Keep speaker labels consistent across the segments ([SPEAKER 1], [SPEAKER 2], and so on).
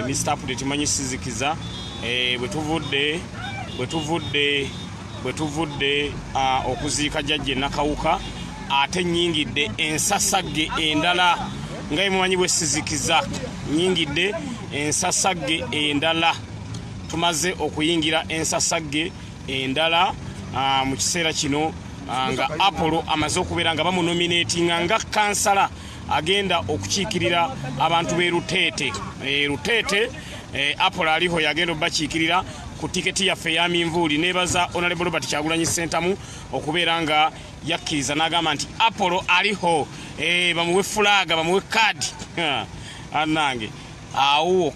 [SPEAKER 1] Mr. Apollo tumanyi sizikiza bwe tuvudde okuziika jjajja Nakawuka ate nnyingidde ensasagge endala nga mumanyi bwe sizikiza nnyingidde ensasagge endala tumaze okuyingira ensasagge endala mu kiseera kino nga Apollo amaze okubeera nga bamunominatinga nga kansala agenda okukiikirira abantu b'e Lutete. Apollo Ariho yagenda obakiikirira ku tiketi yaffe ya minvuuli. Nebaza Honorable Robert Kyagulanyi Ssentamu okubeera nga yakkiriza n'agamba nti Apollo Ariho bamuwe fulaga bamuwe kaadi annange awo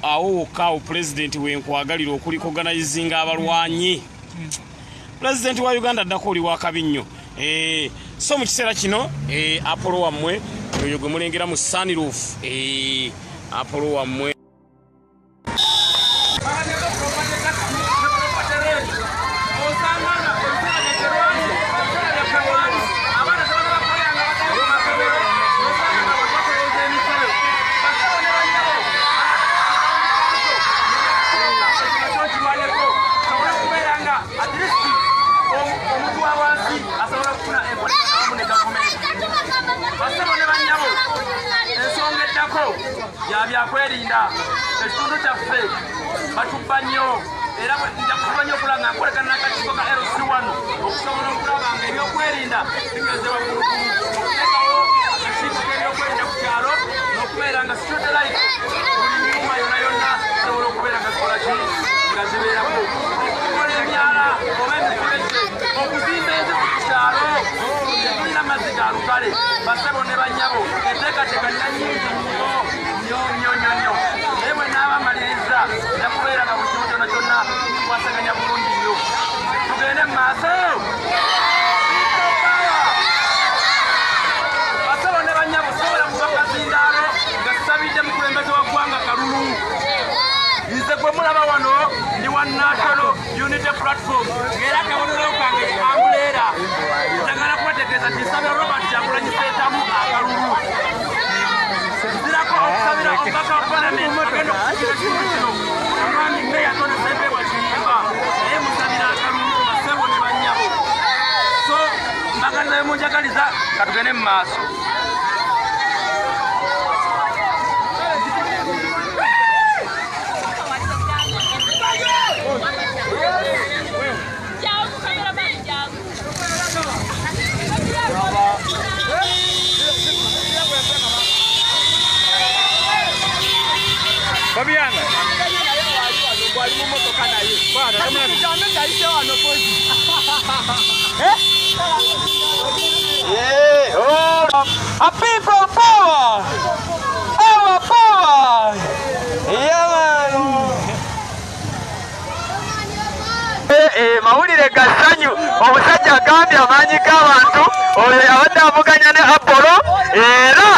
[SPEAKER 1] wokaawo pulezidenti wenkwagalira okuliko organizinga abalwanyi. Pulezidenti wa Uganda addako oli wakabi nnyo. So mu kiseera kino Apollo wammwe oyo gwe mulengera mu sunroof. Apollo wammwe
[SPEAKER 2] yabyakwelinda ekitundu kyaffe batubba nnyo era nja kuba nnyo okulaba nga nkolekana n'akakiiko ka LC1 okusobola okulaba nga ebyokwerinda bigezebwa kulugulu okuteekawo akakiiko k'ebyokwerinda ku kyalo n'okubeera nga satellite buli nyumba yonna yonna zisobola okubeera nga zikola ki nga zibeerako okukola emyala oba emifulejje okuzimba enzizi ku kyalo tetulina mazzi ga lukale basebo ne bannyabo enteekateeka nina nnyingi nnyo naye bwe n'abamaliriza nakubeera nga buli kimu kyonna kyonna kikwasaganya bulungi nnyo tugende mu maaso basebo ne bannyabo sobola kuba kazindaalo nga tusabidde mukulembeze wa ggwanga kalulu nze gwe mulaba wano ndi wa National Unity Platform ng'era akabonero kange ambuleera njagala kubategeeza nti nsabira Robert Kyagulanyi Ssentamu akalulu nzirako okusabira omubaka wa Parliament agenda okusikira kimu kino omwami Meya Tony Ssempebwa Kiyimba naye musabira akalulu basebo ne bannyabo so mbagala naye munjagaliza katugende mu maaso.
[SPEAKER 1] Fabiana.
[SPEAKER 2] A people power! Our power! Yeah, mawulire gasanyu omusajja agambye amaanyi g'abantu oyo yabadde avuganya ne Apollo era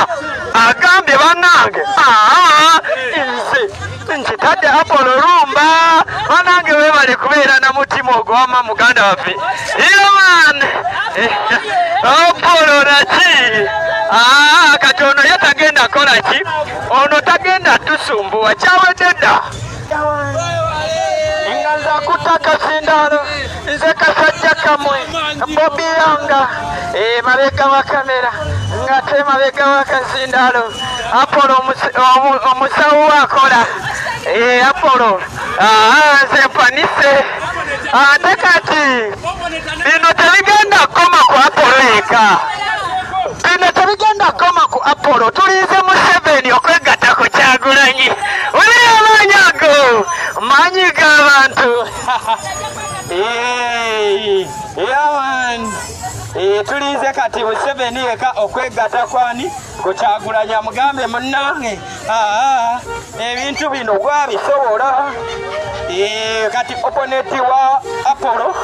[SPEAKER 2] agambye bannange nze nkitadde Apollo lumba bannange weebale kubeera na mutima ogwama muganda waffe yaman Apollo naki kati ono ye tagenda kola ki ono tagenda tusumbuwa kyawedde dda nganza kutaka sindano nze kasajja kamwe Bobi Yanga mabega wa kamera ngate mabega wa kasindano Apollo omusawo akola Apollo nze mpanise ate kati bino tebigenda koma ku Apollo yeka bino tebigenda koma ku Apollo tulinze Museveni okwegatta ku Kyagulanyi oli amaanyi ago maanyi g'abantu tulinze kati Museveni yeka okwegatta kwani ku Kyagulanyi amugambe munnange ebintu bino gwabisobola kati oponenti wa Apollo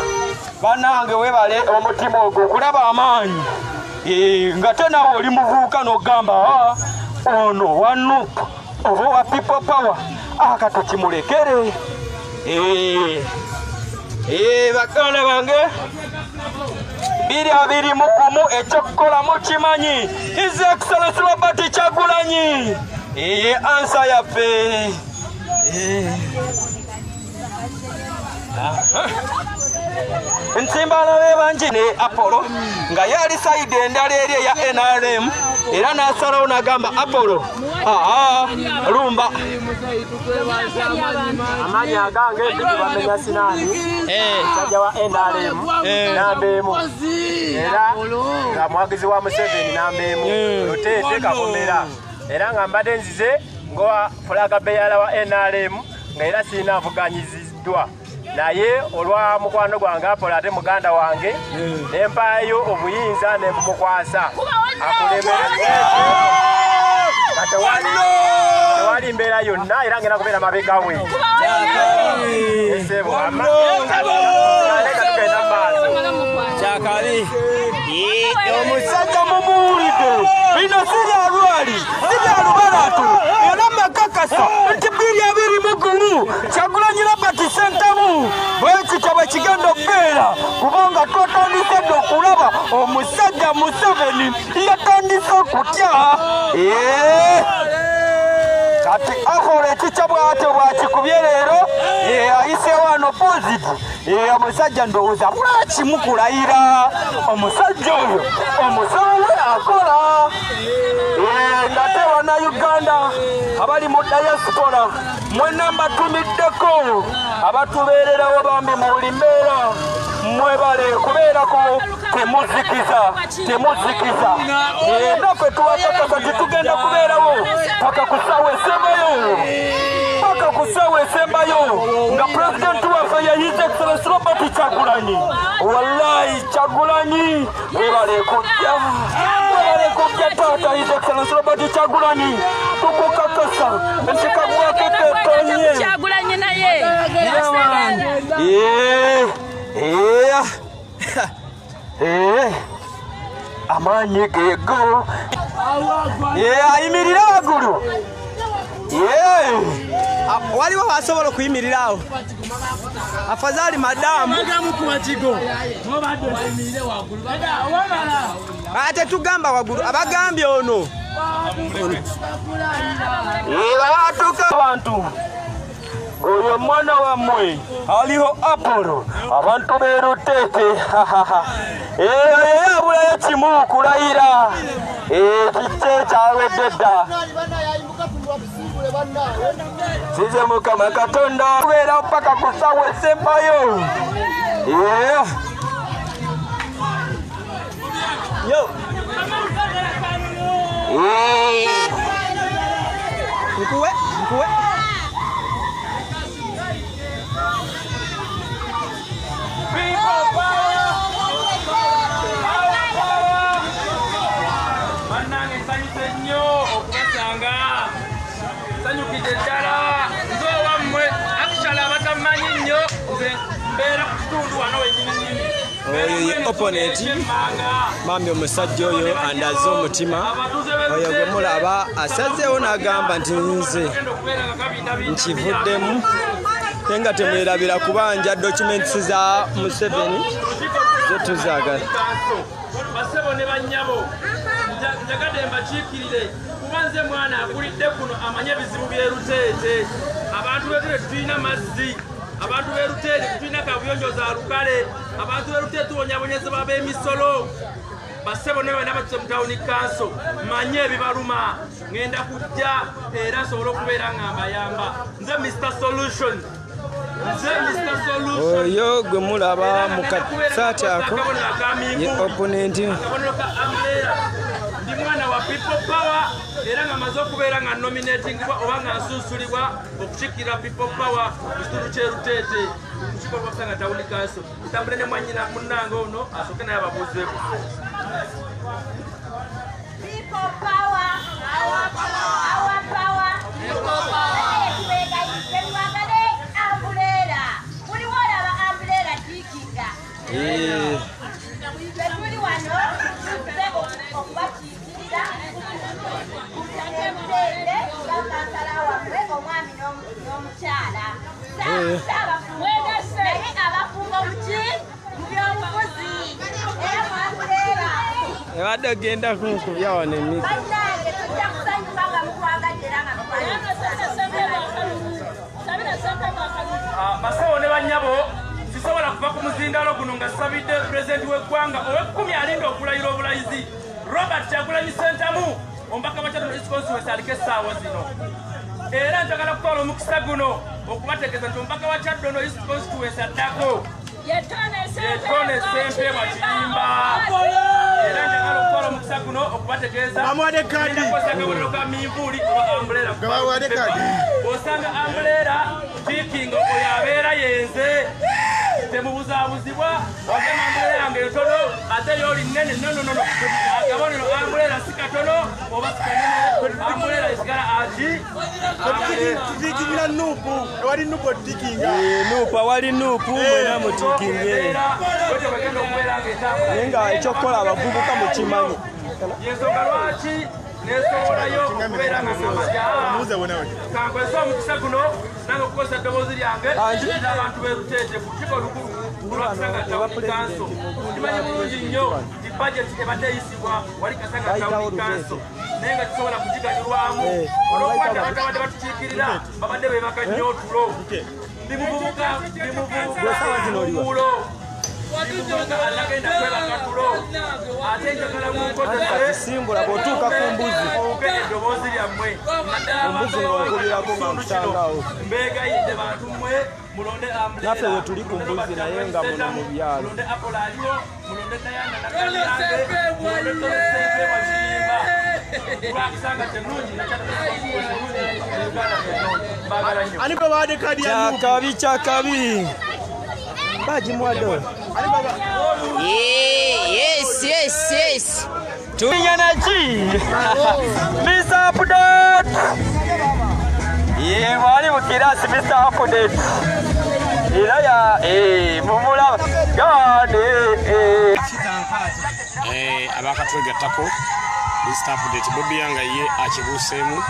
[SPEAKER 2] bannange webale omutima ogwo okulaba amaanyi nga tenawe oli muvubuka n'ogamba ono wa Nup oba wa people power akatukimulekere baganda bange 221 ekyokukola mukimanyi His Excellency Robert Kyagulanyi
[SPEAKER 3] Ansa yaffe. Ntimbala bebanji ne Apollo nga yali side endala eri eya NRM era n'asalawo n'agamba Apollo lumba amanyi agange bamenya sinaani musajja wa NRM nambeemu era nga muwagizi wa Museveni nambeemu Lutete Kakomera era nga mbadde nzize ngowa fulaga beyala wa NRM nga era sirina avuganyiziddwa naye olwa mukwano gwange Apollo ate muganda wange nempayo obuyinza nembumukwasa akulemereze tewali mbeera yonna era ngenda kubeera mabega we omusajja mumuwulidde bino siryalwali siryalubalatu era makakasa nti 2021 Kyagulanyi Robert Sentamu bwekityo bwe kigenda okubeera kubanga twatandise dde okulaba omusajja Museveni yatandise okutya kati Apollo ekikya bw'atyo bwakikubye leero ayise wano positive omusajja ndowooza lwakimu kulayira omusajja oyo omusawo we akola ngate wana Uganda abali mu diaspora mwena mbatumiddeko abatubeererawo bambi mu buli mbeera mwebale kubeerako temuzikiza naffe tuwakakasa titugenda kubeerawo paka ku ssaawa esembayo nga pulezidenti waffe ye His Excellency Robert Kyagulanyi wallahi Kyagulanyi webale kujja taata His Excellency Robert Kyagulanyi tukukakasa nti kaguwake ketonye
[SPEAKER 4] Kyagulanyi naye
[SPEAKER 3] amaanyi geego ayimirira waggulu waliwo wasobola okuyimirirawo afadhali madamu ate tugamba waggulu abagambye ono batuka abantu oyo mwana wammwe aliho Apollo abantu be Lutete yabulayo kimu kulayira kikye kyawedde dda size Mukama Katonda kubeera paka ku ssaawa esembayo nkuwe
[SPEAKER 2] sanyukidde ddala nzowammwe akishala abatamanyi nnyo mbeera ku kitundu wano wenyininyini
[SPEAKER 3] oyo ye opponent mami omusajja oyo andaze omutima oyo gwe mulaba asazeewo n'agamba nti nze nkivuddemu naye nga temwerabira kubanja documents za Museveni zetuzaagala
[SPEAKER 2] basebo ne bannyabo njagadde mbakiikirire kuba nze mwana akulidde kuno amanye ebizibu bye Lutete abantu be tulina mazzi abantu be Lutete tulina kabuyonjo za lukale abantu be Lutete tubonyabonyezebwa b'emisolo basebo ne bana bakise mu town council manye ebibaluma ngenda kujja era nsobola okubeera nga mbayamba nze Mr. Solution
[SPEAKER 3] oyo gwe mulaba mu kasaati ako ye opponent
[SPEAKER 2] ndi mwana wa people power era nga maze okubeera nga nominatingibwa oba nga nsunsulibwa okukiikirira people power mu kitundu kye Lutete kukikolwa kusanga town council ntambule ne mwanyina munnange ono asooke naye ababuuzeeko
[SPEAKER 4] People power, our power, people power.
[SPEAKER 3] Abade ogenda kunkubya wano emiti.
[SPEAKER 2] omuzindalo guno nga sabidde pulezidenti w'eggwanga ow'ekkumi alinda okulayira obulayizi Robert Kyagulanyi Ssentamu omubaka wa Kyaddondo East Constituency aliko essaawa zino era njagala kukola omukisa guno okubategeeza nti omubaka wa Kyaddondo East Constituency addako yetone sempe wa Kiyimba era njagala okukola omukisa guno okubategeeza akabonero ka minvuuli oba ambulera osanga ambulera tikinga oyo abeera yenze temubuzaabuzibwa wagema ambulera yange etono ate yoli nene nononono akabonero ambulera si katono oba sikanene ambulera esigala ati
[SPEAKER 3] tikingira nupu ewali nupu otikinga
[SPEAKER 5] nupu awali nupu mwena mutikinge naye nga ekyokukola abavubuka mukimanyi
[SPEAKER 2] yensonga lwaki nesowolayo okubeera nga namaja kankwesa omukisa guno nange okukozesa eddoboozi lyange n'abantu be Lutete ku kigo lukulu olwakisanga tawuni kanso kimanyi bulungi nnyo ti bajeti ebadde eyisibwa wali kasanga tawuni kanso naye nga kisobola kugiganyulwamu olw'okuba abantu abadde batukiikirira babadde beebaka nnyo otulo ndi muvubuka ulo alagenda kwebaka tulo ate njagala
[SPEAKER 5] simbula bw'otuuka ku mbuzi
[SPEAKER 2] eddoboozi lyammwe
[SPEAKER 5] ombuzi ng'okubirako nga musangawo
[SPEAKER 2] mbegayidde bantu mmwe mulonde
[SPEAKER 5] naffe we tuli ku mbuzi naye nga muno mu byalo
[SPEAKER 2] mulonde Apollo Ariho mulonde Tayanda nakalyange mulonde tosempe wa Kiyimba lwakisanga tenungi bagala nnyo
[SPEAKER 3] ani bwe bawadde kadi ya nupu
[SPEAKER 5] kyakabi bagimwadde yes tulinya naki Mr. Update wali mu kirasi Mr. Update era ya mumulaba gane
[SPEAKER 1] abakatwegattako Mr. Update Bobi yanga ye akibuuseemu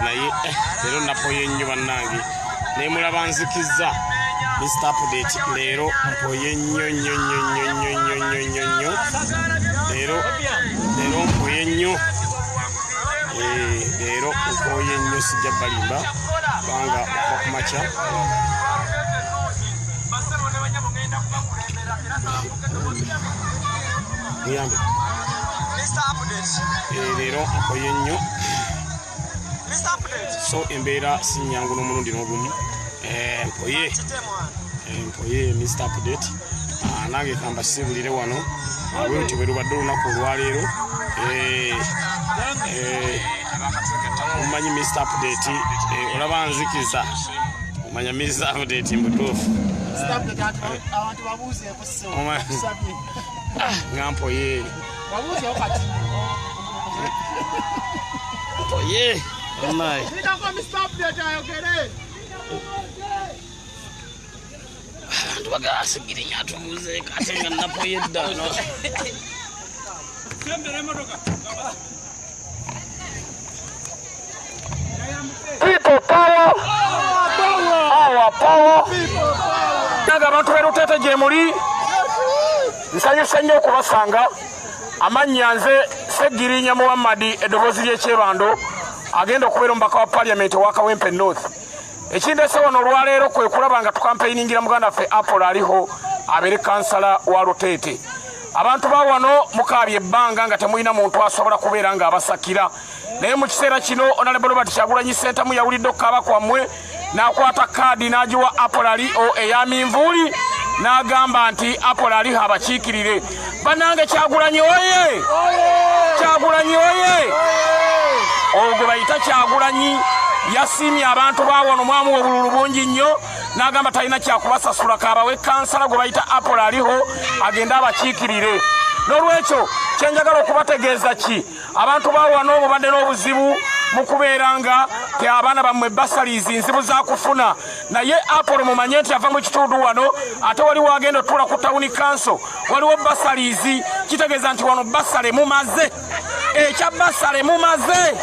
[SPEAKER 1] naye leero napoye nnyo bannange naye mulaba nzikizza Mr. Update leero mpoye nnyo leero mpoye nnyo leero mpoye nnyo sijja balimba kubanga okuva ku makya muyambe leero mpoye nnyo so embeera si nnyangu n'omulundi n'ogumu mpoye Mr. Update nange kamba sibulire wano bwenti bwe lubadde olunaku olwaleero omumanyi Mr. Update olaba nzikiza omanya Mr. Update mbutuufu nga mpoye mpoye onaye abantu bagasigirinya atubuze kate nga napoye dda no people power our power naga abantu be Lutete gye muli nsanyusa nnyo okubasanga amannya nze Segirinya Muhammad eddoboozi ly'ekyebando agenda okubeera omubaka wa Parliament wa Kawempe North ekindeese wano olwaleero kwe kulaba nga tukampeiningira muganda waffe Apollo Ariho abeere kansala wa Lutete abantu ba wano mukaabye ebbanga nga temulina muntu asobola kubeera nga abasakira naye mu kiseera kino Honorable Robert Kyagulanyi Ssentamu yawulidde okukaaba kwammwe n'akwata kaadi n'agiwa Apollo Ariho eya minvuuli n'agamba nti Apollo Ariho abakiikirire bannange Kyagulanyi oye Kyagulanyi oye ogwe bayita Kyagulanyi yasiimye abantu ba wano mwamu obululu bungi nnyo n'agamba talina kyakubasasula kaabawe kansala gwe bayita Apollo Ariho agende abakiikirire n'olwekyo kyenjagala okubategeeza ki abantu ba wano mubadde n'obuzibu mu kubeera nga ti abaana bammwe basalizi nzibu za kufuna naye Apollo mumanye nti ava mu kitundu wano ate waliwo agenda otuula ku tawuni kanso waliwo basalizi kitegeeza nti wano basale mumaze ekya basale mumaze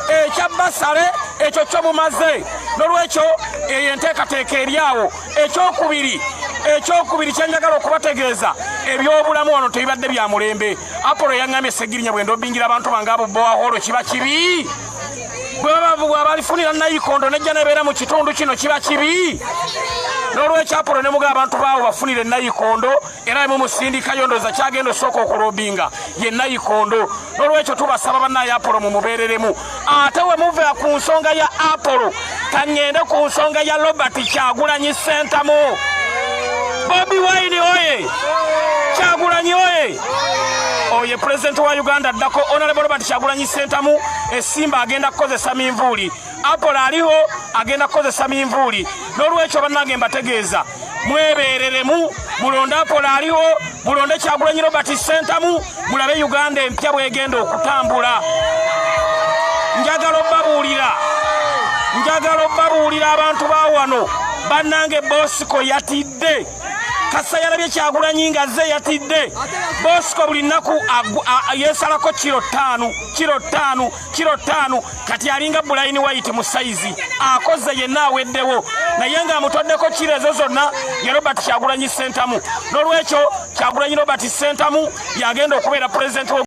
[SPEAKER 1] ekya basale ekyo kyo mumaze n'olwekyo eyo enteekateeka eri awo ekyokubiri kyenjagala okubategeeza ebyobulamu wano tebibadde bya mulembe Apollo yaŋŋambye Segirinya bwe ndobingira abantu bange abo bowaholo kiba kibi bw'abalifunira nayikondo nejja nebeera mu kitundu kino kiba kibi n'olwekyo Apollo ne muga abantu baawo bafunire nayikondo era mu musindikayo ndoza kyagenda osooka okulobinga ye nayikondo n'olwekyo tubasaba bannaye Apollo mu mubeereremu ate we muva ku nsonga ya Apollo kangende ku nsonga ya Robert Kyagulanyi Ssentamu Bobi Wine oye Kyagulanyi oye oye president wa Uganda addako Honorable Robert Kyagulanyi Ssentamu esimba agenda kukozesa minvuuli Apollo Ariho agenda kukozesa minvuuli n'olwekyo bannange mbategeeza mwebeereremu mulonde Apollo Ariho mulonde Kyagulanyi Robert Ssentamu mulabe Uganda empya bwegenda okutambula njagala obbabuulira abantu ba wano bannange Bosco yatidde kasa yalabye Kyagulanyi nga ze yatidde Bosco buli nnaku yeesalako kiro 5 kati alinga Bulaini White mu saizi akoze yenna aweddewo naye nga amutoddeko kiro ezo zonna ye Robert Kyagulanyi Ssentamu n'olwekyo Kyagulanyi Robert Ssentamu yagenda okubeera president